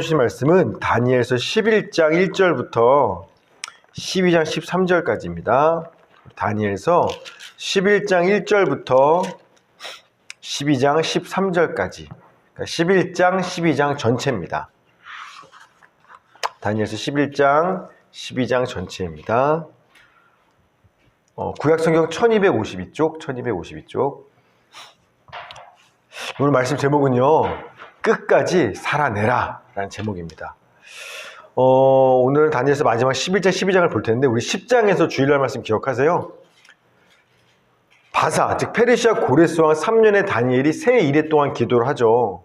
주신 말씀은 다니엘서 11장 1절부터 12장 13절까지입니다. 다니엘서 11장 1절부터 12장 13절까지, 그러니까 11장 12장 전체입니다. 다니엘서 11장 12장 전체입니다. 구약성경 1252쪽, 1252쪽. 오늘 말씀 제목은요, 끝까지 살아내라 라는 제목입니다. 오늘 다니엘서 마지막 11장 12장을 볼 텐데, 우리 10장에서 주일날 말씀 기억하세요? 바사, 즉 페르시아 고레스 왕 3년에 다니엘이 새 이래 동안 기도를 하죠.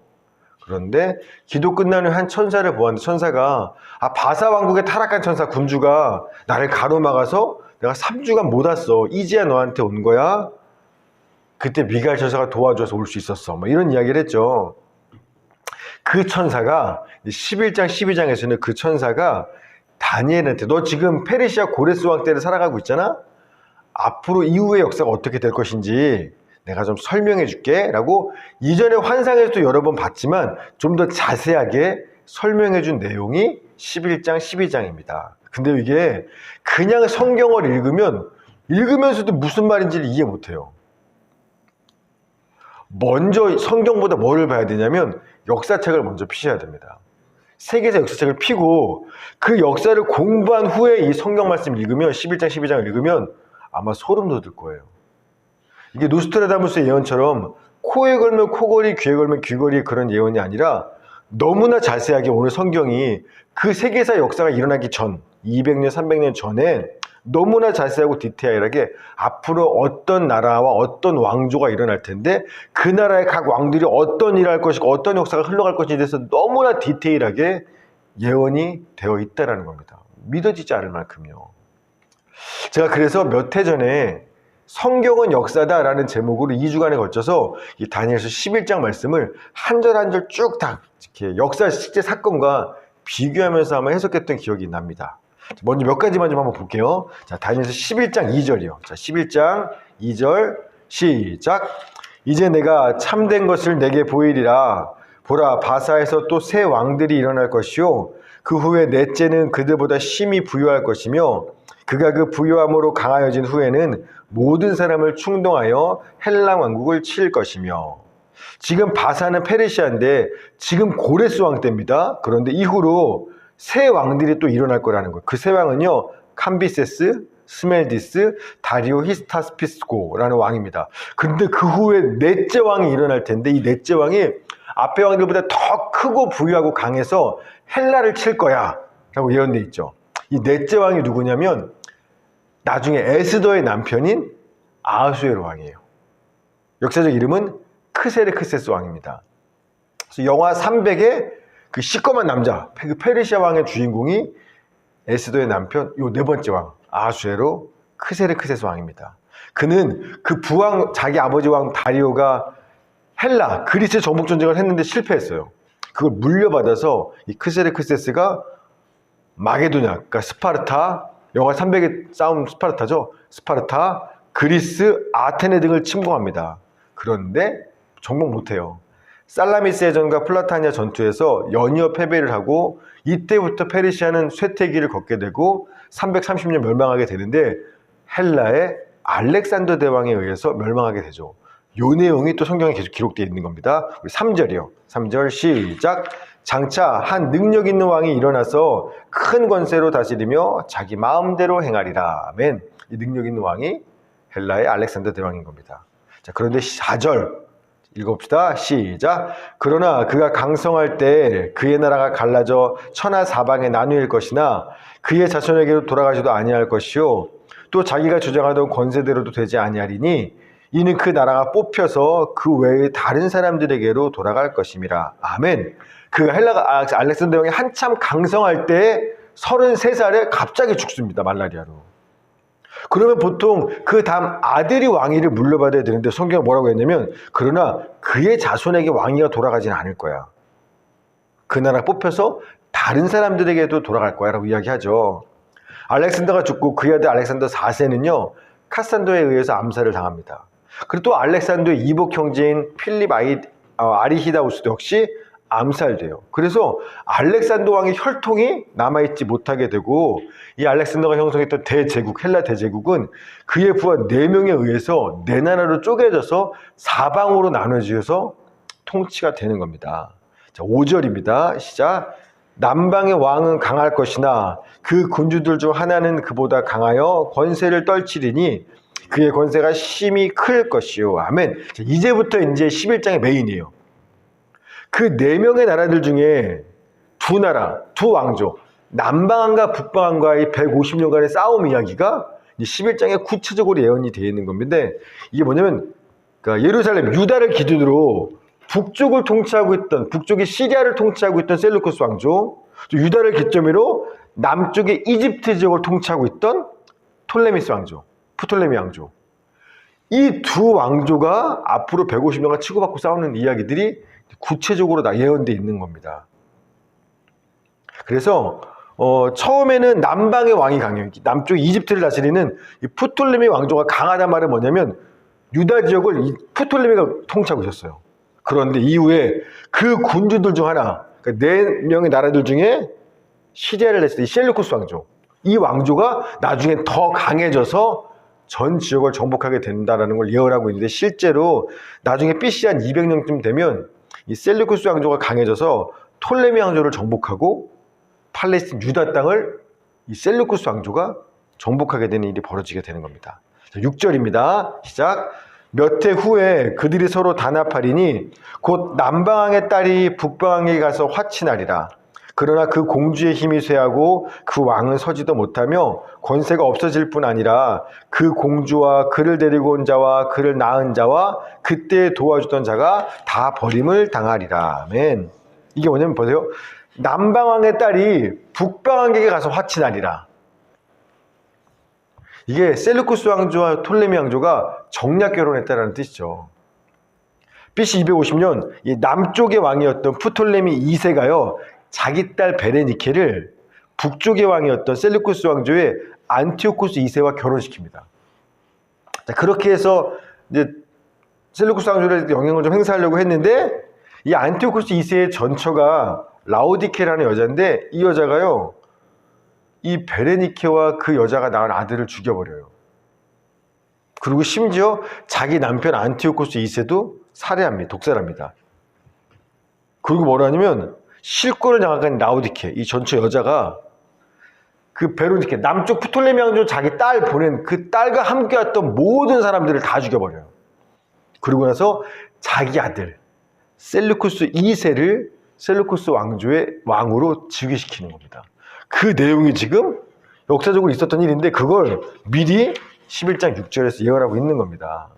그런데 기도 끝난 후 한 천사를 보았는데, 천사가 바사 왕국의 타락한 천사 군주가 나를 가로막아서 내가 3주간 못 왔어. 이제야 너한테 온 거야. 그때 미가엘 천사가 도와줘서 올 수 있었어. 이런 이야기를 했죠. 그 천사가 11장 12장에서는 그 천사가 다니엘한테, 너 지금 페르시아 고레스 왕 때를 살아가고 있잖아? 앞으로 이후의 역사가 어떻게 될 것인지 내가 좀 설명해 줄게 라고, 이전에 환상에서도 여러 번 봤지만 좀 더 자세하게 설명해 준 내용이 11장 12장입니다. 근데 이게 그냥 성경을 읽으면서도 무슨 말인지를 이해 못해요. 먼저 성경보다 뭐를 봐야 되냐면 역사책을 먼저 피셔야 됩니다. 세계사 역사책을 피고 그 역사를 공부한 후에 이 성경 말씀을 읽으면, 11장 12장을 읽으면 아마 소름 돋을 거예요. 이게 노스트라다무스의 예언처럼 코에 걸면 코걸이, 귀에 걸면 귀걸이, 그런 예언이 아니라 너무나 자세하게 오늘 성경이 그 세계사 역사가 일어나기 전, 200년, 300년 전에 너무나 자세하고 디테일하게 앞으로 어떤 나라와 어떤 왕조가 일어날 텐데 그 나라의 각 왕들이 어떤 일을 할 것이고 어떤 역사가 흘러갈 것인지에 대해서 너무나 디테일하게 예언이 되어 있다는 겁니다. 믿어지지 않을 만큼요. 제가 그래서 몇 해 전에 성경은 역사다라는 제목으로 2주간에 걸쳐서 이 다니엘서 11장 말씀을 한 절 한 절 쭉 다 이렇게 역사 실제 사건과 비교하면서 아마 해석했던 기억이 납니다. 먼저 몇 가지만 좀 한번 볼게요. 자, 다니엘서 11장 2절이요. 자, 11장 2절 시작. 이제 내가 참된 것을 내게 보이리라. 보라, 바사에서 또 새 왕들이 일어날 것이요, 그 후에 넷째는 그들보다 심히 부유할 것이며, 그가 그 부유함으로 강하여진 후에는 모든 사람을 충동하여 헬라 왕국을 칠 것이며. 지금 바사는 페르시아인데 지금 고레스 왕 때입니다. 그런데 이후로 새 왕들이 또 일어날 거라는 거예요. 그 새 왕은요, 캄비세스, 스멜디스, 다리오 히스타스피스고라는 왕입니다. 근데 그 후에 넷째 왕이 일어날 텐데, 이 넷째 왕이 앞에 왕들보다 더 크고 부유하고 강해서 헬라를 칠 거야 라고 예언돼 있죠. 이 넷째 왕이 누구냐면 나중에 에스더의 남편인 아하수에로 왕이에요. 역사적 이름은 크세르크세스 왕입니다. 그래서 영화 300의 그 시꺼먼 남자, 그 페르시아 왕의 주인공이 에스더의 남편, 요 네 번째 왕, 아하수에로 크세르크세스 왕입니다. 그는 그 부왕, 자기 아버지 왕 다리오가 헬라, 그리스 정복 전쟁을 했는데 실패했어요. 그걸 물려받아서 이 크세르크세스가 마게도냐, 그러니까 스파르타, 영화 300의 싸움 스파르타죠. 스파르타, 그리스, 아테네 등을 침공합니다. 그런데 정복 못해요. 살라미스의 전과 플라타니아 전투에서 연이어 패배를 하고, 이때부터 페르시아는 쇠퇴기를 걷게 되고 330년 멸망하게 되는데 헬라의 알렉산더 대왕에 의해서 멸망하게 되죠. 요 내용이 또 성경에 계속 기록되어 있는 겁니다. 우리 3절이요. 3절 시작. 장차 한 능력 있는 왕이 일어나서 큰 권세로 다스리며 자기 마음대로 행하리라. 아멘. 이 능력 있는 왕이 헬라의 알렉산더 대왕인 겁니다. 자, 그런데 4절 읽어봅시다. 시작. 그러나 그가 강성할 때 그의 나라가 갈라져 천하 사방에 나누일 것이나 그의 자손에게로 돌아가지도 아니할 것이요, 또 자기가 주장하던 권세대로도 되지 아니하리니 이는 그 나라가 뽑혀서 그 외의 다른 사람들에게로 돌아갈 것임이라. 아멘. 그 헬라가 알렉산더 왕이 한참 강성할 때 33살에 갑자기 죽습니다. 말라리아로. 그러면 보통 그 다음 아들이 왕위를 물려받아야 되는데 성경은 뭐라고 했냐면, 그러나 그의 자손에게 왕위가 돌아가지는 않을 거야. 그 나라 뽑혀서 다른 사람들에게도 돌아갈 거야 라고 이야기하죠. 알렉산더가 죽고 그의 아들 알렉산더 4세는요 카산도에 의해서 암살을 당합니다. 그리고 또 알렉산더의 이복 형제인 필립 아리히다우스도 역시 암살돼요. 그래서 알렉산더 왕의 혈통이 남아있지 못하게 되고 이 알렉산더가 형성했던 대제국, 헬라 대제국은 그의 부하 4명에 의해서 4나라로 쪼개져서 사방으로 나눠지어서 통치가 되는 겁니다. 자, 5절입니다. 시작. 남방의 왕은 강할 것이나 그 군주들 중 하나는 그보다 강하여 권세를 떨치리니 그의 권세가 심히 클 것이요. 아멘. 자, 이제부터 이제 11장의 메인이에요. 그 4명의 나라들 중에 두 나라, 두 왕조, 남방왕과 북방왕과의 150년간의 싸움 이야기가 11장에 구체적으로 예언이 되어 있는 겁니다. 이게 뭐냐면 그러니까 예루살렘, 유다를 기준으로 북쪽을 통치하고 있던, 북쪽이 시리아를 통치하고 있던 셀루쿠스 왕조, 또 유다를 기점으로 남쪽의 이집트 지역을 통치하고 있던 톨레미스 왕조, 프톨레미 왕조. 이 두 왕조가 앞으로 150년간 치고받고 싸우는 이야기들이 구체적으로 다 예언되어 있는 겁니다. 그래서 처음에는 남방의 왕이 강해요. 남쪽 이집트를 다스리는 이 프톨레미 왕조가 강하단 말은 뭐냐면 유다 지역을 이 프톨레미가 통치하고 있었어요. 그런데 이후에 그 군주들 중 하나, 그러니까 4명의 나라들 중에 시리아를 다스리는 셀루쿠스 왕조, 이 왕조가 나중에 더 강해져서 전 지역을 정복하게 된다는 걸 예언하고 있는데 실제로 나중에 BC 한 200년쯤 되면 이 셀루쿠스 왕조가 강해져서 톨레미 왕조를 정복하고 팔레스틴 유다 땅을 이 셀루쿠스 왕조가 정복하게 되는 일이 벌어지게 되는 겁니다. 6절입니다. 시작. 몇 해 후에 그들이 서로 단합하리니 곧 남방왕의 딸이 북방왕에게 가서 화친하리라. 그러나 그 공주의 힘이 쇠하고 그 왕은 서지도 못하며 권세가 없어질 뿐 아니라 그 공주와 그를 데리고 온 자와 그를 낳은 자와 그때 도와주던 자가 다 버림을 당하리라. 아멘. 이게 뭐냐면 보세요. 남방왕의 딸이 북방왕에게 가서 화친하리라. 이게 셀루쿠스 왕조와 톨레미 왕조가 정략 결혼했다는 뜻이죠. BC 250년 이 남쪽의 왕이었던 프톨레미 2세가요. 자기 딸 베레니케를 북쪽의 왕이었던 셀루쿠스 왕조의 안티오코스 2세와 결혼시킵니다. 자, 그렇게 해서 이제 셀루쿠스 왕조에 영향을 좀 행사하려고 했는데 이 안티오코스 2세의 전처가 라오디케라는 여자인데 이 여자가요. 이 베레니케와 그 여자가 낳은 아들을 죽여버려요. 그리고 심지어 자기 남편 안티오코스 2세도 살해합니다. 독살합니다. 그리고 뭐라 하냐면 실권을 장악한 라오디케, 이 전처 여자가 그 베로니케, 남쪽 프톨레미 왕조 자기 딸 보낸 그 딸과 함께 왔던 모든 사람들을 다 죽여버려요. 그리고 나서 자기 아들 셀루쿠스 2세를 셀루쿠스 왕조의 왕으로 즉위시키는 겁니다. 그 내용이 지금 역사적으로 있었던 일인데 그걸 미리 11장 6절에서 예언하고 있는 겁니다.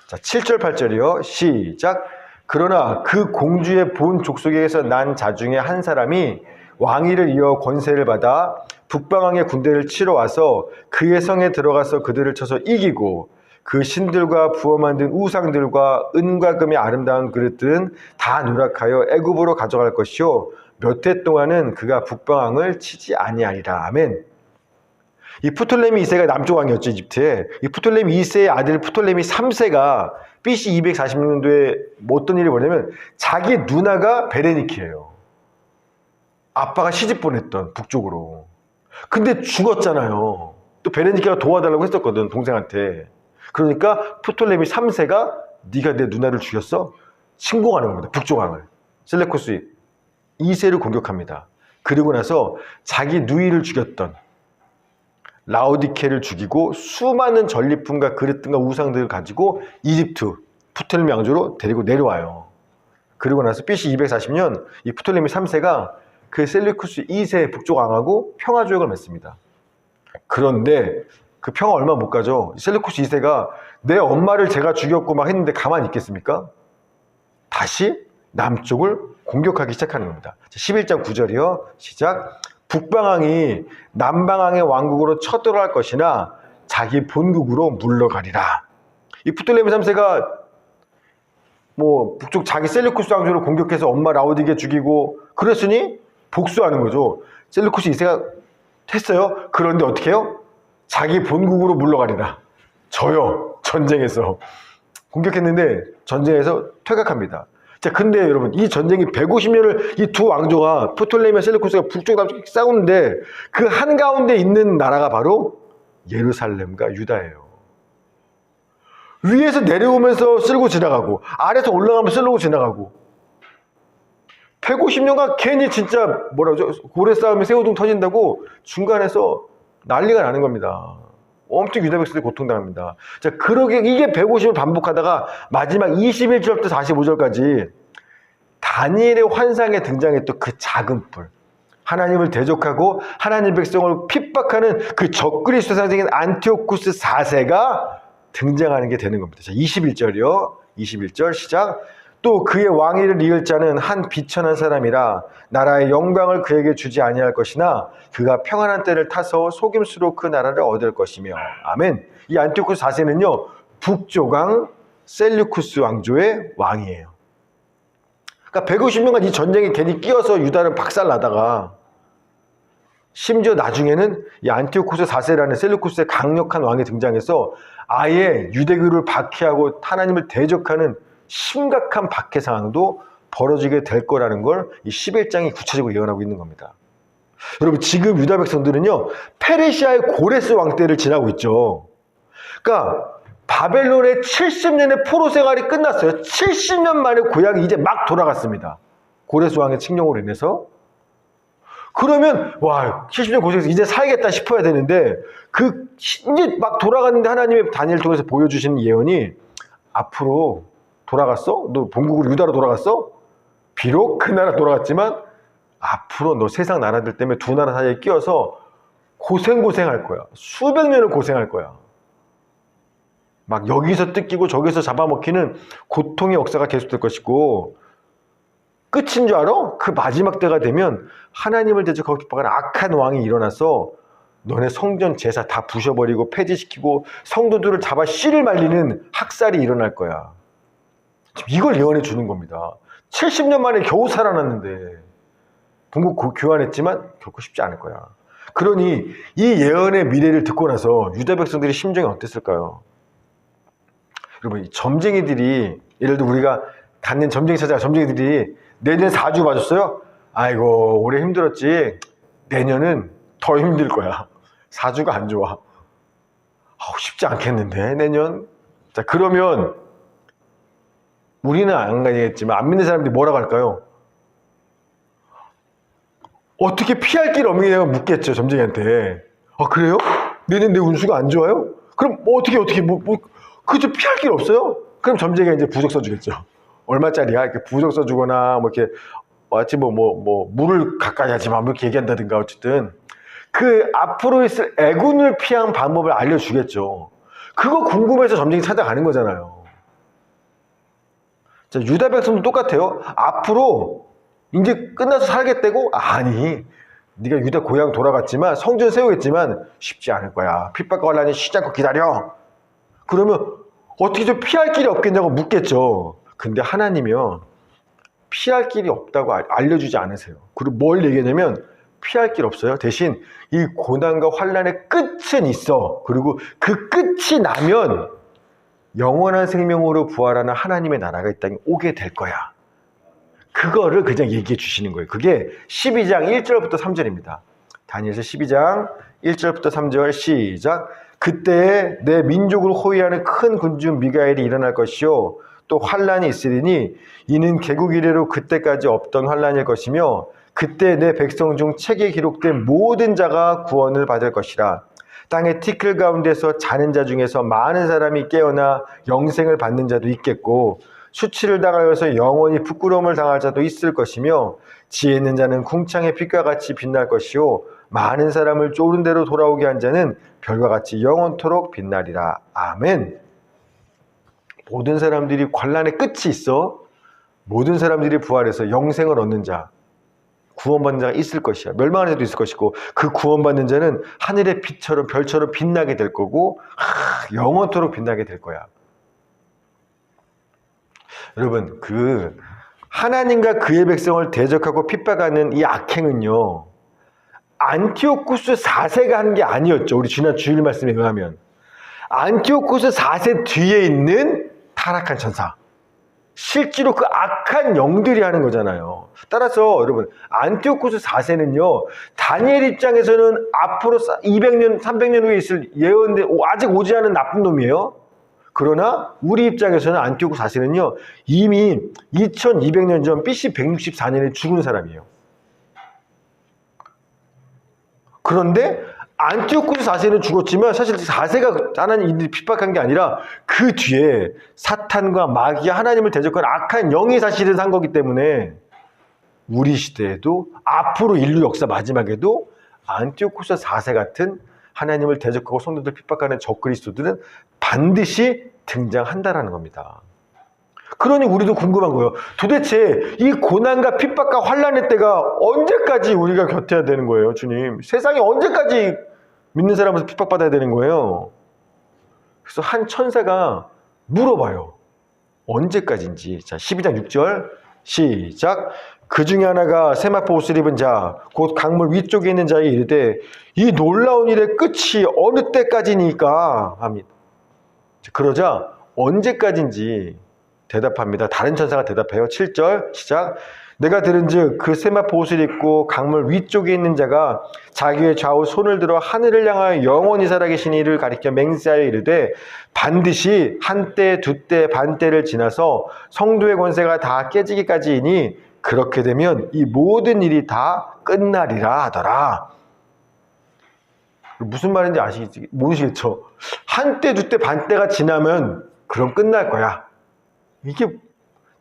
자, 7절 8절이요. 시작. 그러나 그 공주의 본 족속에서 난 자 중에 한 사람이 왕위를 이어 권세를 받아 북방왕의 군대를 치러 와서 그의 성에 들어가서 그들을 쳐서 이기고 그 신들과 부어 만든 우상들과 은과 금의 아름다운 그릇들은 다 누락하여 애굽으로 가져갈 것이요 몇 해 동안은 그가 북방왕을 치지 아니하리라. 아멘. 이 프톨레미 2세가 남쪽 왕이었죠, 이집트에. 이 프톨레미 2세의 아들 프톨레미 3세가 BC 246년도에 어떤 일이 벌어냐면 자기 누나가 베레니키예요. 아빠가 시집 보냈던 북쪽으로. 근데 죽었잖아요. 또 베레니키가 도와달라고 했었거든, 동생한테. 그러니까 프톨레미 3세가 네가 내 누나를 죽였어? 침공하는 겁니다. 북쪽 왕을. 셀레쿠스 2세를 공격합니다. 그리고 나서 자기 누이를 죽였던 라오디케를 죽이고 수많은 전리품과 그릇등과 우상들을 가지고 이집트 프톨레미 왕조로 데리고 내려와요. 그리고 나서 BC 240년 이 프톨레미 3세가 그 셀루쿠스 2세 북쪽 왕하고 평화조약을 맺습니다. 그런데 그 평화 얼마 못 가죠. 셀루쿠스 2세가 내 엄마를 제가 죽였고 막 했는데 가만히 있겠습니까? 다시 남쪽을 공격하기 시작하는 겁니다. 11장 9절이요. 시작. 북방왕이 남방왕의 왕국으로 쳐들어갈 것이나 자기 본국으로 물러가리라. 이 프톨레미 3세가 뭐 북쪽 자기 셀루쿠스 왕조를 공격해서 엄마 라오디게 죽이고 그랬으니 복수하는 거죠. 셀루쿠스 2세가 했어요. 그런데 어떻게 해요? 자기 본국으로 물러가리라. 져요. 전쟁에서. 공격했는데 전쟁에서 퇴각합니다. 자, 근데 여러분, 이 전쟁이 150년을 이 두 왕조가 프톨레미와 셀루쿠스가 북쪽 남쪽 싸우는데 그 한가운데 있는 나라가 바로 예루살렘과 유다예요. 위에서 내려오면서 쓸고 지나가고 아래에서 올라가면서 쓸고 지나가고 150년간 괜히 진짜 뭐라죠? 고래 싸움에 새우등 터진다고 중간에서 난리가 나는 겁니다. 엄청 유다 백성들이 고통당합니다. 자, 그러게 이게 150을 반복하다가 마지막 21절부터 45절까지 다니엘의 환상에 등장했던 그 작은 뿔, 하나님을 대적하고 하나님 백성을 핍박하는 그 적그리스도 상징인 안티오쿠스 4세가 등장하는 게 되는 겁니다. 자, 21절이요. 21절 시작. 또 그의 왕위를 이을 자는 한 비천한 사람이라 나라의 영광을 그에게 주지 아니할 것이나 그가 평안한 때를 타서 속임수로 그 나라를 얻을 것이며. 아멘. 이 안티오쿠스 4세는요 북조강 셀류쿠스 왕조의 왕이에요. 그러니까 150년간 이 전쟁에 괜히 끼어서 유다는 박살나다가 심지어 나중에는 이 안티오쿠스 4세라는 셀류쿠스의 강력한 왕이 등장해서 아예 유대교를 박해하고 하나님을 대적하는 심각한 박해 상황도 벌어지게 될 거라는 걸 이 11장이 구체적으로 예언하고 있는 겁니다. 여러분, 지금 유다 백성들은요 페르시아의 고레스 왕 때를 지나고 있죠. 그러니까 바벨론의 70년의 포로 생활이 끝났어요. 70년 만에 고향이 이제 막 돌아갔습니다. 고레스 왕의 칙령으로 인해서. 그러면 와 70년 고생해서 이제 살겠다 싶어야 되는데 그 이제 막 돌아갔는데 하나님의 다니엘을 통해서 보여주시는 예언이 앞으로 돌아갔어? 너 본국으로 유다로 돌아갔어? 비록 그 나라 돌아갔지만 앞으로 너 세상 나라들 때문에 두 나라 사이에 끼어서 고생할 거야. 수백 년을 고생할 거야. 막 여기서 뜯기고 저기서 잡아먹히는 고통의 역사가 계속될 것이고 끝인 줄 알아? 그 마지막 때가 되면 하나님을 대적하고 핍박하는 악한 왕이 일어나서 너네 성전 제사 다 부셔버리고 폐지시키고 성도들을 잡아 씨를 말리는 학살이 일어날 거야. 이걸 예언해 주는 겁니다. 70년 만에 겨우 살아났는데 본국 교환했지만 결코 쉽지 않을 거야. 그러니 이 예언의 미래를 듣고 나서 유다 백성들의 심정이 어땠을까요? 여러분, 점쟁이들이 예를 들어 우리가 갖는 점쟁이 찾아가 점쟁이들이 내년 4주 봐줬어요? 아이고 올해 힘들었지. 내년은 더 힘들 거야. 4주가 안 좋아. 쉽지 않겠는데 내년. 자, 그러면 우리는 안 가겠지만 안 믿는 사람들이 뭐라고 할까요? 어떻게 피할 길 없느냐고 묻겠죠, 점쟁이한테. 그래요? 내년 내 운수가 안 좋아요? 그럼 어떻게 그저 피할 길 없어요? 그럼 점쟁이가 이제 부적 써주겠죠. 얼마짜리야? 이렇게 부적 써주거나 뭐 이렇게 마치 물을 가까이 하지 마, 뭐 이렇게 얘기한다든가 어쨌든 그 앞으로 있을 애군을 피한 방법을 알려주겠죠. 그거 궁금해서 점쟁이 찾아가는 거잖아요. 자, 유다 백성도 똑같아요. 앞으로 이제 끝나서 살겠다고? 아니, 네가 유다 고향 돌아갔지만 성전 세우겠지만 쉽지 않을 거야. 핍박과 환난이 쉬지 않고 기다려. 그러면 어떻게 좀 피할 길이 없겠냐고 묻겠죠. 근데 하나님이요 피할 길이 없다고 알려주지 않으세요. 그리고 뭘 얘기하냐면 피할 길 없어요. 대신 이 고난과 환난의 끝은 있어. 그리고 그 끝이 나면 영원한 생명으로 부활하는 하나님의 나라가 이 땅에 오게 될 거야. 그거를 그냥 얘기해 주시는 거예요. 그게 12장 1절부터 3절입니다. 다니엘서 12장 1절부터 3절 시작. 그때 내 민족을 호위하는 큰 군중 미가엘이 일어날 것이요 또 환란이 있으리니 이는 개국 이래로 그때까지 없던 환란일 것이며 그때 내 백성 중 책에 기록된 모든 자가 구원을 받을 것이라. 땅의 티끌 가운데서 자는 자 중에서 많은 사람이 깨어나 영생을 받는 자도 있겠고 수치를 당하여서 영원히 부끄러움을 당할 자도 있을 것이며 지혜 있는 자는 궁창의 빛과 같이 빛날 것이요 많은 사람을 쫓은 대로 돌아오게 한 자는 별과 같이 영원토록 빛나리라. 아멘. 모든 사람들이 환난의 끝이 있어. 모든 사람들이 부활해서 영생을 얻는 자, 구원받는 자가 있을 것이야. 멸망하는 자도 있을 것이고 그 구원받는 자는 하늘의 빛처럼 별처럼 빛나게 될 거고 영원토록 빛나게 될 거야. 여러분, 그 하나님과 그의 백성을 대적하고 핍박하는 이 악행은요 안티오쿠스 4세가 한 게 아니었죠. 우리 지난 주일 말씀에 의하면 안티오쿠스 4세 뒤에 있는 타락한 천사, 실제로 그 악한 영들이 하는 거잖아요. 따라서 여러분, 안티오코스 4세는요, 다니엘 입장에서는 앞으로 200년, 300년 후에 있을 예언대 아직 오지 않은 나쁜 놈이에요. 그러나 우리 입장에서는 안티오코스 4세는요, 이미 2200년 전 BC 164년에 죽은 사람이에요. 그런데 안티오코스 4세는 죽었지만 사실 4세가 하나님이 핍박한 게 아니라 그 뒤에 사탄과 마귀와 하나님을 대적한 악한 영이 사실은 산 거기 때문에 우리 시대에도 앞으로 인류 역사 마지막에도 안티오코스 4세 같은 하나님을 대적하고 성도들 핍박하는 적그리스도들은 반드시 등장한다라는 겁니다. 그러니 우리도 궁금한 거예요. 도대체 이 고난과 핍박과 환난의 때가 언제까지 우리가 곁에야 되는 거예요, 주님? 세상에 언제까지 믿는 사람으로서 핍박받아야 되는 거예요? 그래서 한 천사가 물어봐요. 언제까지인지. 자, 12장 6절 시작. 그 중에 하나가 세마포 옷을 입은 자, 곧 강물 위쪽에 있는 자에 이르되 이 놀라운 일의 끝이 어느 때까지니까 합니다. 그러자 언제까지인지 대답합니다. 다른 천사가 대답해요. 7절 시작. 내가 들은즉 그 세마포 옷을 입고 강물 위쪽에 있는 자가 자기의 좌우 손을 들어 하늘을 향하여 영원히 살아계신 이를 가리켜 맹세하여 이르되 반드시 한때 두때 반때를 지나서 성도의 권세가 다 깨지기까지이니 그렇게 되면 이 모든 일이 다 끝나리라 하더라. 무슨 말인지 모르시겠죠? 한때 두때 반때가 지나면 그럼 끝날 거야. 이게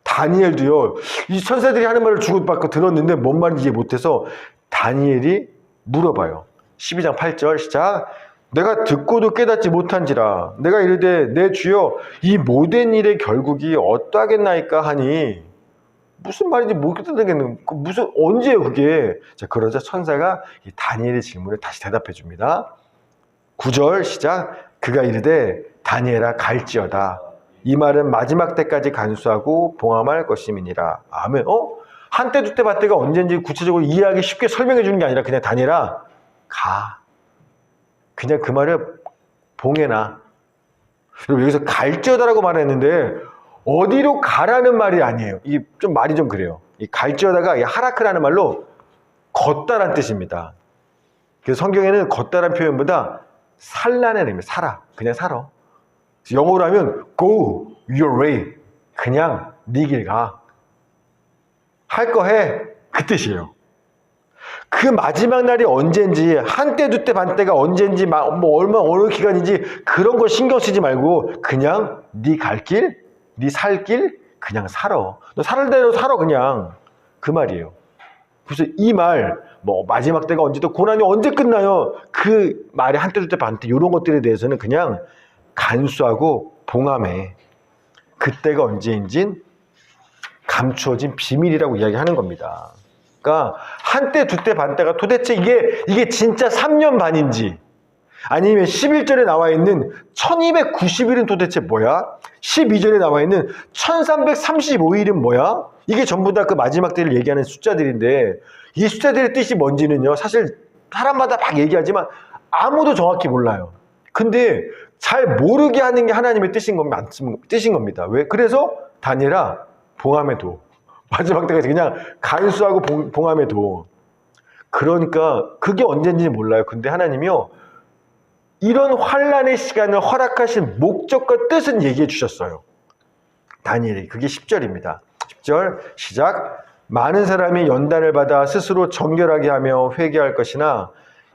다니엘도요, 이 천사들이 하는 말을 주고받고 들었는데 뭔 말인지 이해 못해서 다니엘이 물어봐요. 12장 8절 시작. 내가 듣고도 깨닫지 못한지라 내가 이르되 내 주여 이 모든 일의 결국이 어떠하겠나이까 하니 무슨 말인지 못 듣겠는 무슨 언제예요 그게? 자, 그러자 천사가 이 다니엘의 질문에 다시 대답해 줍니다. 9절 시작. 그가 이르되 다니엘아 갈지어다. 이 말은 마지막 때까지 간수하고 봉함할 것임이니라. 아멘. 한때 두때 반때가 언제인지 구체적으로 이해하기 쉽게 설명해 주는 게 아니라 그냥 다니엘아 가. 그냥 그 말을 봉해놔. 그리고 여기서 갈지어다라고 말했는데 어디로 가라는 말이 아니에요. 이게 좀 말이 좀 그래요. 이 갈지어다가 하라크라는 말로 걷다란 뜻입니다. 그래서 성경에는 걷다란 표현보다 살라는 의미, 살아. 그냥 살아. 영어로 하면 go your way. 그냥 네 길 가. 할 거 해. 그 뜻이에요. 그 마지막 날이 언젠지 한때 두때 반때가 언젠지 뭐 얼마 어느 기간인지 그런 거 신경 쓰지 말고 그냥 네 갈 길, 네 살 길 그냥 살아. 너 살 대로 살아 그냥. 그 말이에요. 그래서 이 말 뭐 마지막 때가 언제 또 고난이 언제 끝나요? 그 말이 한때 두때 반때 이런 것들에 대해서는 그냥 간수하고 봉함해. 그때가 언제인진 감추어진 비밀이라고 이야기하는 겁니다. 그러니까 한때 두때 반때가 도대체 이게 진짜 3년 반인지 아니면 11절에 나와 있는 1290일은 도대체 뭐야? 12절에 나와 있는 1335일은 뭐야? 이게 전부 다 그 마지막 때를 얘기하는 숫자들인데 이 숫자들의 뜻이 뭔지는요 사실 사람마다 막 얘기하지만 아무도 정확히 몰라요. 근데 잘 모르게 하는 게 하나님의 뜻인 겁니다. 왜? 그래서 다니엘아 봉함해 둬. 마지막 때까지 그냥 간수하고 봉함해 둬. 그러니까 그게 언제인지 몰라요. 근데 하나님이요 이런 환란의 시간을 허락하신 목적과 뜻은 얘기해 주셨어요. 다니엘이 그게 10절입니다. 10절 시작. 많은 사람이 연단을 받아 스스로 정결하게 하며 회개할 것이나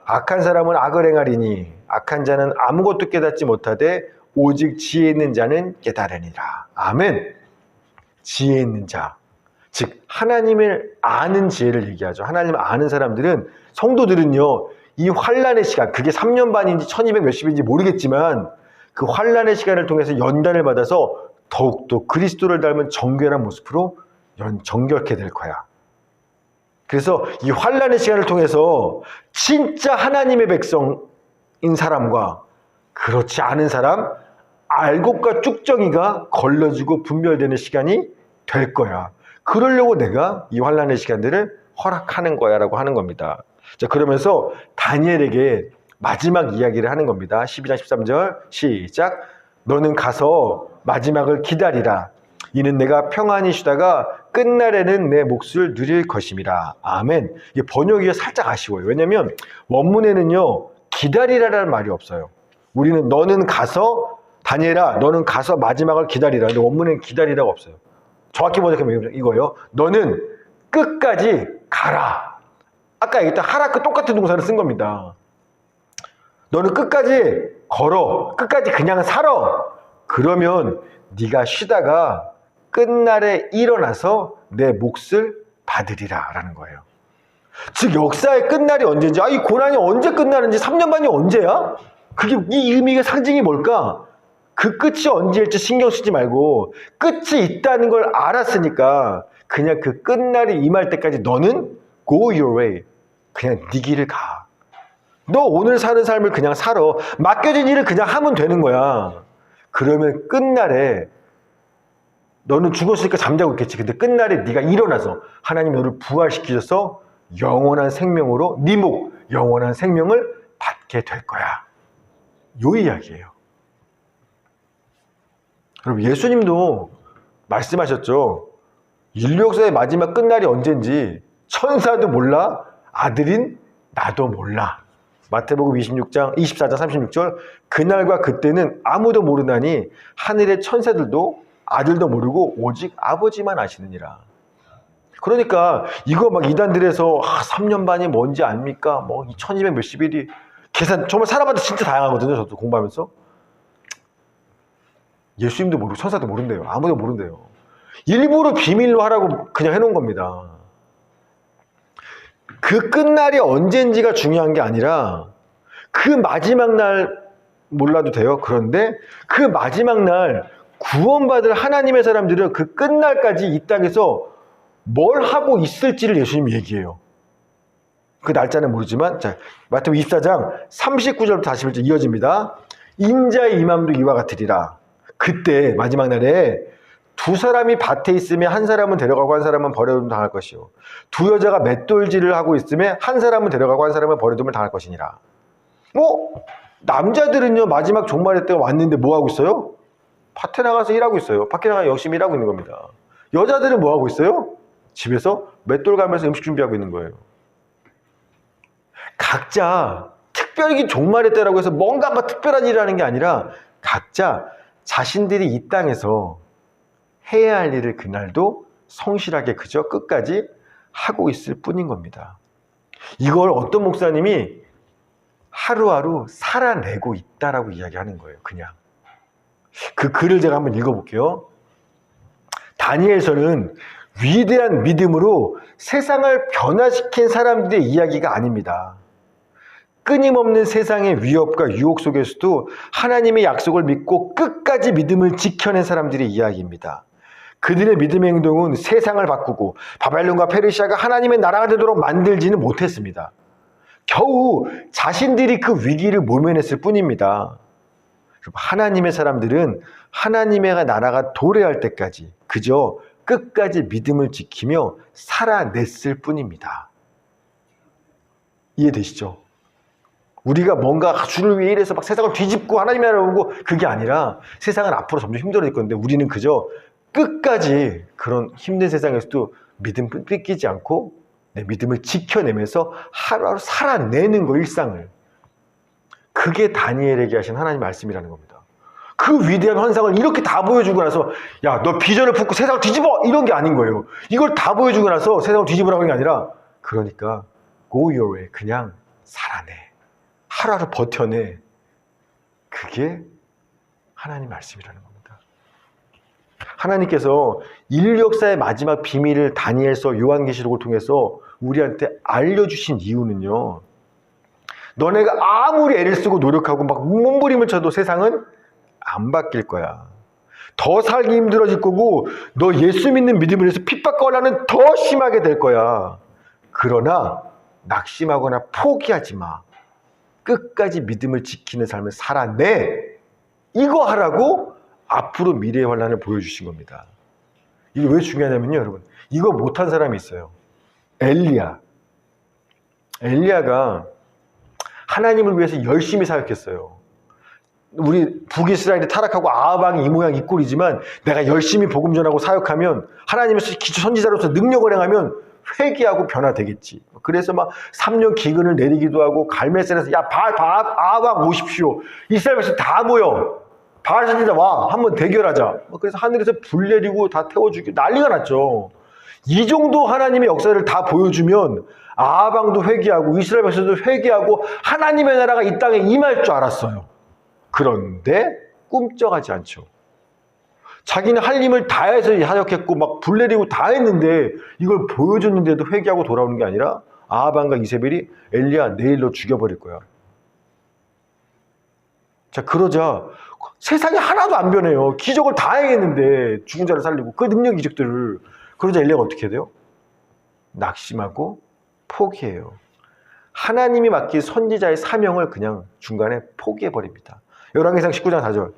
악한 사람은 악을 행하리니 악한 자는 아무것도 깨닫지 못하되 오직 지혜 있는 자는 깨달으니라. 아멘. 지혜 있는 자, 즉 하나님을 아는 지혜를 얘기하죠. 하나님을 아는 사람들은 성도들은요 이 환란의 시간, 그게 3년 반인지 1200 몇십인지 모르겠지만 그 환란의 시간을 통해서 연단을 받아서 더욱더 그리스도를 닮은 정결한 모습으로 정결케 될 거야. 그래서 이 환란의 시간을 통해서 진짜 하나님의 백성인 사람과 그렇지 않은 사람, 알곡과 쭉정이가 걸러지고 분별되는 시간이 될 거야. 그러려고 내가 이 환란의 시간들을 허락하는 거야 라고 하는 겁니다. 자, 그러면서 다니엘에게 마지막 이야기를 하는 겁니다. 12장 13절 시작. 너는 가서 마지막을 기다리라. 이는 내가 평안히 쉬다가 끝날에는 내 몫을 누릴 것임이라. 아멘. 이게 번역이 살짝 아쉬워요. 왜냐면 원문에는요, 기다리라라는 말이 없어요. 우리는 너는 가서 다니엘아, 너는 가서 마지막을 기다리라. 근데 원문에는 기다리라가 없어요. 정확히 번역하면 이거예요. 너는 끝까지 가라. 아까 얘기했던 하라 그 똑같은 동사를 쓴 겁니다. 너는 끝까지 걸어. 끝까지 그냥 살아. 그러면 네가 쉬다가 끝날에 일어나서 내 몫을 받으리라 라는 거예요. 즉 역사의 끝날이 언제인지, 이 고난이 언제 끝나는지, 3년 반이 언제야? 그게 이 의미가 상징이 뭘까? 그 끝이 언제일지 신경 쓰지 말고 끝이 있다는 걸 알았으니까 그냥 그 끝날이 임할 때까지 너는 go your way. 그냥 네 길을 가. 너 오늘 사는 삶을 그냥 살아. 맡겨진 일을 그냥 하면 되는 거야. 그러면 끝날에 너는 죽었으니까 잠자고 있겠지. 근데 끝날에 네가 일어나서 하나님 너를 부활시키셔서 영원한 생명으로 네 목 영원한 생명을 받게 될 거야. 요 이야기예요. 여러분, 예수님도 말씀하셨죠. 인류 역사의 마지막 끝날이 언젠지 천사도 몰라, 아들인 나도 몰라. 마태복음 26장 24장 36절, 그날과 그때는 아무도 모르나니 하늘의 천사들도 아들도 모르고 오직 아버지만 아시느니라. 그러니까 이거 막 이단들에서 3년 반이 뭔지 압니까? 뭐 1200 몇십 일이 계산, 정말 사람마다 진짜 다양하거든요. 저도 공부하면서. 예수님도 모르고 천사도 모른대요. 아무도 모른대요. 일부러 비밀로 하라고 그냥 해놓은 겁니다. 그 끝날이 언젠지가 중요한 게 아니라 그 마지막 날 몰라도 돼요. 그런데 그 마지막 날 구원받을 하나님의 사람들은 그 끝날까지 이 땅에서 뭘 하고 있을지를 예수님이 얘기해요. 그 날짜는 모르지만, 자, 마태복음 24장 39절부터 41절 이어집니다. 인자의 임함도 이와 같으리라. 그때 마지막 날에 두 사람이 밭에 있으면 한 사람은 데려가고 한 사람은 버려둠 당할 것이요. 두 여자가 맷돌질을 하고 있으면 한 사람은 데려가고 한 사람은 버려둠을 당할 것이니라. 남자들은요, 마지막 종말의 때가 왔는데 뭐 하고 있어요? 밭에 나가서 일하고 있어요. 밖에 나가 열심히 일하고 있는 겁니다. 여자들은 뭐 하고 있어요? 집에서 맷돌 가면서 음식 준비하고 있는 거예요. 각자 특별히 종말의 때라고 해서 뭔가 막 특별한 일을 하는 게 아니라 각자 자신들이 이 땅에서 해야 할 일을 그날도 성실하게 그저 끝까지 하고 있을 뿐인 겁니다. 이걸 어떤 목사님이 하루하루 살아내고 있다라고 이야기하는 거예요. 그냥. 그 글을 제가 한번 읽어볼게요. 다니엘서는 위대한 믿음으로 세상을 변화시킨 사람들의 이야기가 아닙니다. 끊임없는 세상의 위협과 유혹 속에서도 하나님의 약속을 믿고 끝까지 믿음을 지켜낸 사람들의 이야기입니다. 그들의 믿음의 행동은 세상을 바꾸고 바벨론과 페르시아가 하나님의 나라가 되도록 만들지는 못했습니다. 겨우 자신들이 그 위기를 모면했을 뿐입니다. 하나님의 사람들은 하나님의 나라가 도래할 때까지 그저 끝까지 믿음을 지키며 살아냈을 뿐입니다. 이해되시죠? 우리가 뭔가 주를 위해 일해서 막 세상을 뒤집고 하나님의 나라를 오고 그게 아니라 세상은 앞으로 점점 힘들어질 건데 우리는 그저 끝까지 그런 힘든 세상에서도 믿음 뺏기지 않고 내 믿음을 지켜내면서 하루하루 살아내는 거, 일상을. 그게 다니엘에게 하신 하나님 말씀이라는 겁니다. 그 위대한 환상을 이렇게 다 보여주고 나서 야, 너 비전을 품고 세상을 뒤집어! 이런 게 아닌 거예요. 이걸 다 보여주고 나서 세상을 뒤집으라고 하는 게 아니라 그러니까 go your way, 그냥 살아내. 하루하루 버텨내. 그게 하나님 말씀이라는 겁니다. 하나님께서 인류 역사의 마지막 비밀을 다니엘서 요한계시록을 통해서 우리한테 알려주신 이유는요. 너네가 아무리 애를 쓰고 노력하고 막 몸부림을 쳐도 세상은 안 바뀔 거야. 더 살기 힘들어질 거고 너 예수 믿는 믿음을 위해서 핍박거라는 더 심하게 될 거야. 그러나 낙심하거나 포기하지 마. 끝까지 믿음을 지키는 삶을 살아내. 이거 하라고 앞으로 미래의 환란을 보여주신 겁니다. 이게 왜 중요하냐면요, 여러분. 이거 못한 사람이 있어요. 엘리야. 엘리야가 하나님을 위해서 열심히 사역했어요. 우리 북이스라엘이 타락하고 아합왕이 이 모양 이 꼴이지만 내가 열심히 복음 전하고 사역하면 하나님의 기초 선지자로서 능력을 행하면 회개하고 변화되겠지. 그래서 막 3년 기근을 내리기도 하고 갈멜산에서 야 아합왕 오십시오. 이스라엘 백성 다 모여. 바알 선지자 와. 한번 대결하자. 그래서 하늘에서 불 내리고 다 태워주고 난리가 났죠. 이 정도 하나님의 역사를 다 보여주면 아합왕도 회개하고 이스라엘 백성도 회개하고 하나님의 나라가 이 땅에 임할 줄 알았어요. 그런데 꿈쩍하지 않죠. 자기는 할 힘을 다해서 사역했고 막 불 내리고 다 했는데 이걸 보여줬는데도 회개하고 돌아오는 게 아니라 아합왕과 이세벨이 엘리야 내일 너 죽여버릴 거야. 자, 그러자 세상이 하나도 안 변해요. 기적을 다 행했는데 죽은 자를 살리고 그 능력 기적들을. 그러자 엘리야가 어떻게 돼요? 낙심하고 포기해요. 하나님이 맡긴 선지자의 사명을 그냥 중간에 포기해버립니다. 열왕기상 19장 4절.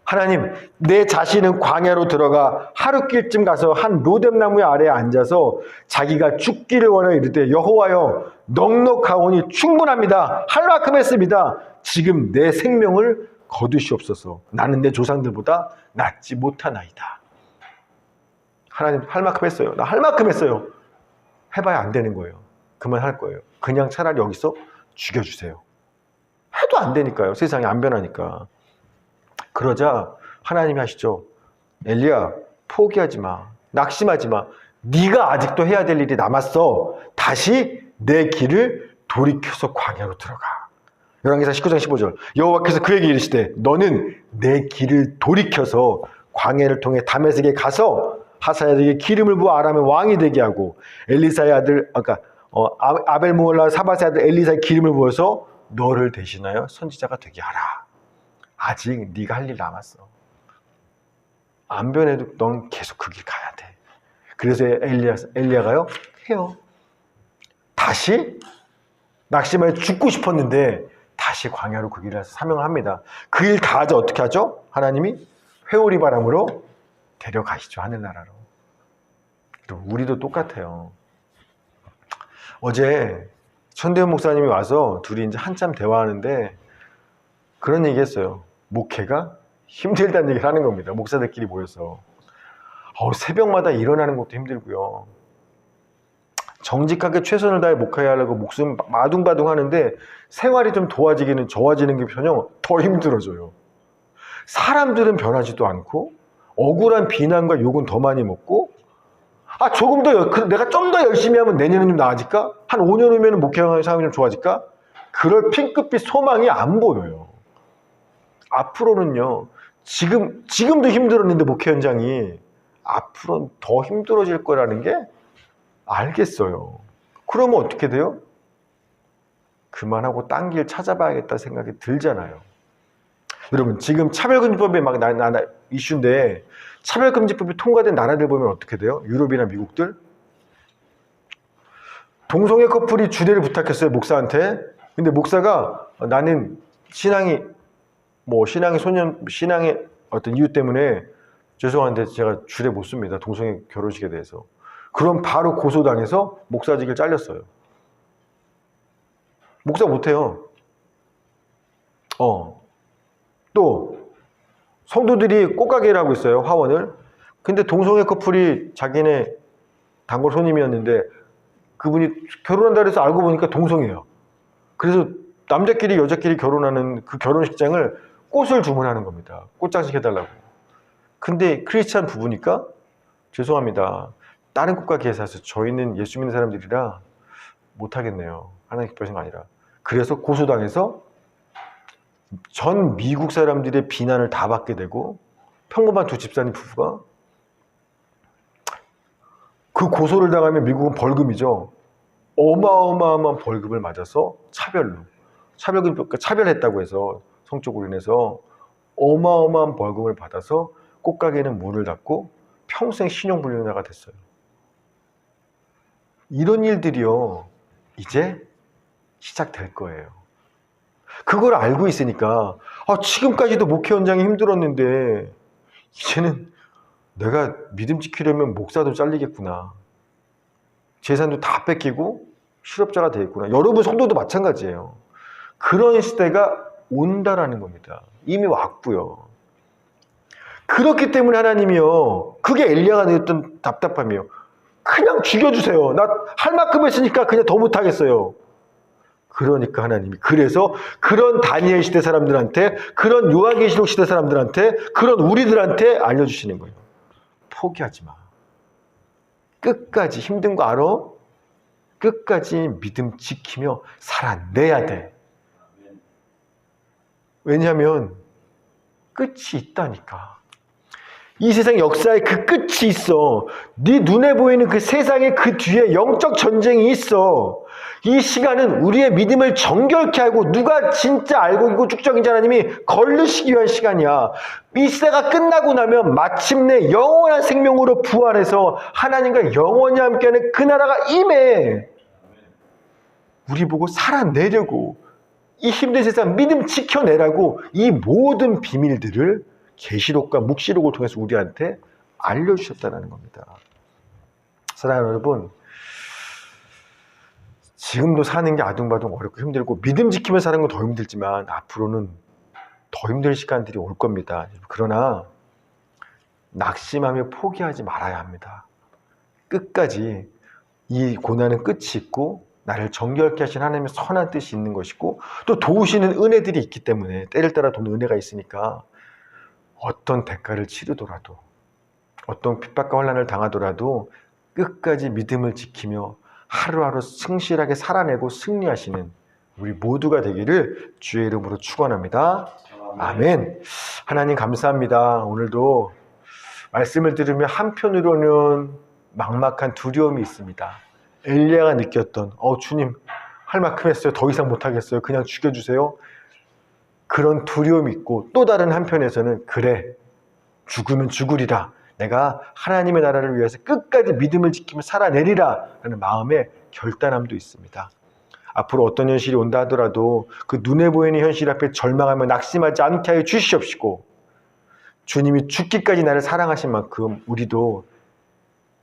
하나님, 내 자신은 광야로 들어가 하룻길쯤 가서 한 로뎀나무 아래에 앉아서 자기가 죽기를 원하여 이르되 여호와여 넉넉하오니 충분합니다. 할 만큼 했습니다. 지금 내 생명을 거두시옵소서. 나는 내 조상들보다 낫지 못하나이다. 하나님 할 만큼 했어요. 나 할 만큼 했어요. 해봐야 안 되는 거예요. 그만할 거예요. 그냥 차라리 여기서 죽여주세요. 해도 안 되니까요. 세상이 안 변하니까. 그러자 하나님이 하시죠. 엘리야 포기하지 마. 낙심하지 마. 네가 아직도 해야 될 일이 남았어. 다시 내 길을 돌이켜서 광야로 들어가. 열왕기상 19장 15절. 여호와께서 그에게 이르시되 너는 내 길을 돌이켜서 광야를 통해 다메섹에 가서 하사야에게 기름을 부어 아람의 왕이 되게 하고 엘리사의 아들 아벨모올라 사바스의 아들 엘리사의 기름을 부어서 너를 대신하여 선지자가 되게 하라. 아직 네가 할 일 남았어. 안 변해도 넌 계속 그 길 가야 돼. 그래서 엘리야가요 해요. 다시 낙심하여 죽고 싶었는데 다시 광야로 그 길을 사명을 합니다. 그 일 다 하자 어떻게 하죠? 하나님이 회오리 바람으로 데려가시죠. 하늘나라로. 우리도 똑같아요. 어제 천대현 목사님이 와서 둘이 이제 한참 대화하는데 그런 얘기 했어요. 목회가 힘들다는 얘기를 하는 겁니다. 목사들끼리 모여서. 새벽마다 일어나는 것도 힘들고요. 정직하게 최선을 다해 목회하려고 목숨 마둥바둥 하는데 생활이 좀 좋아지는 게 전혀 더 힘들어져요. 사람들은 변하지도 않고 억울한 비난과 욕은 더 많이 먹고 조금 더 내가 좀 더 열심히 하면 내년은 좀 나아질까? 한 5년 후면 목회하는 상황이 좀 좋아질까? 그럴 핑크빛 소망이 안 보여요. 앞으로는요. 지금도 힘들었는데 목회 현장이 앞으로는 더 힘들어질 거라는 게 알겠어요. 그러면 어떻게 돼요? 그만하고 딴 길 찾아봐야겠다 생각이 들잖아요. 여러분 지금 차별금지법이 막 이슈인데 차별금지법이 통과된 나라들 보면 어떻게 돼요? 유럽이나 미국들? 동성애 커플이 주례를 부탁했어요. 목사한테. 근데 목사가 나는 신앙의 어떤 이유 때문에 죄송한데 제가 주례 못 씁니다. 동성애 결혼식에 대해서. 그럼 바로 고소당해서 목사직을 잘렸어요. 목사 못해요. 또 성도들이 꽃가게를 하고 있어요. 화원을. 근데 동성애 커플이 자기네 단골 손님이었는데 그분이 결혼한다 그래서 알고 보니까 동성애예요. 그래서 남자끼리 여자끼리 결혼하는 그 결혼식장을 꽃을 주문하는 겁니다. 꽃장식 해달라고. 근데 크리스찬 부부니까 죄송합니다. 다른 꽃가게에 사서 저희는 예수 믿는 사람들이라 못하겠네요. 하나님 기뻐하신 거 아니라. 그래서 고소당해서 전 미국 사람들의 비난을 다 받게 되고 평범한 두 집사님 부부가 그 고소를 당하면 미국은 벌금이죠. 어마어마한 벌금을 맞아서 차별했다고 해서 성적으로 인해서 어마어마한 벌금을 받아서 꽃가게는 문을 닫고 평생 신용불량자가 됐어요. 이런 일들이요 이제 시작될 거예요. 그걸 알고 있으니까 지금까지도 목회 현장이 힘들었는데 이제는 내가 믿음 지키려면 목사도 잘리겠구나. 재산도 다 뺏기고 실업자가 되겠구나. 여러분 성도도 마찬가지예요. 그런 시대가 온다라는 겁니다. 이미 왔고요. 그렇기 때문에 하나님이요, 그게 엘리야가 느꼈던 답답함이에요. 그냥 죽여주세요. 나 할 만큼 했으니까 그냥 더 못하겠어요. 그러니까 하나님이, 그래서 그런 다니엘 시대 사람들한테, 그런 요한계시록 시대 사람들한테, 그런 우리들한테 알려주시는 거예요. 포기하지 마. 끝까지, 힘든 거 알아? 끝까지 믿음 지키며 살아내야 돼. 왜냐하면 끝이 있다니까. 이 세상 역사에 그 끝이 있어. 네 눈에 보이는 그 세상의 그 뒤에 영적 전쟁이 있어. 이 시간은 우리의 믿음을 정결케 하고 누가 진짜 알고 있고 축적인지 하나님이 걸르시기 위한 시간이야. 이 시대가 끝나고 나면 마침내 영원한 생명으로 부활해서 하나님과 영원히 함께하는 그 나라가 임해. 우리 보고 살아내려고, 이 힘든 세상 믿음 지켜내라고 이 모든 비밀들을 계시록과 묵시록을 통해서 우리한테 알려주셨다는 겁니다. 사랑하는 여러분, 지금도 사는 게 아둥바둥 어렵고 힘들고 믿음 지키며 사는 건 더 힘들지만 앞으로는 더 힘든 시간들이 올 겁니다. 그러나 낙심하며 포기하지 말아야 합니다. 끝까지 이 고난은 끝이 있고 나를 정결케 하신 하나님의 선한 뜻이 있는 것이고 또 도우시는 은혜들이 있기 때문에 때를 따라 도는 은혜가 있으니까 어떤 대가를 치르더라도 어떤 핍박과 환난을 당하더라도 끝까지 믿음을 지키며 하루하루 성실하게 살아내고 승리하시는 우리 모두가 되기를 주의 이름으로 축원합니다. 아멘. 하나님 감사합니다. 오늘도 말씀을 들으며 한편으로는 막막한 두려움이 있습니다. 엘리야가 느꼈던 주님 할 만큼 했어요. 더 이상 못하겠어요. 그냥 죽여주세요. 그런 두려움이 있고 또 다른 한편에서는 그래 죽으면 죽으리라. 내가 하나님의 나라를 위해서 끝까지 믿음을 지키며 살아내리라 라는 마음의 결단함도 있습니다. 앞으로 어떤 현실이 온다 하더라도 그 눈에 보이는 현실 앞에 절망하며 낙심하지 않게 하여 주시옵시고 주님이 죽기까지 나를 사랑하신 만큼 우리도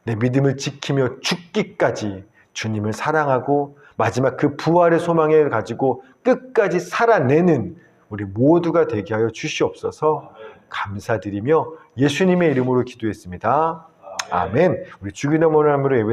내 믿음을 지키며 죽기까지 주님을 사랑하고 마지막 그 부활의 소망을 가지고 끝까지 살아내는 우리 모두가 되게 하여 주시옵소서. 감사드리며 예수님의 이름으로 기도했습니다. 아멘. 우리 주기도문함으로 예배를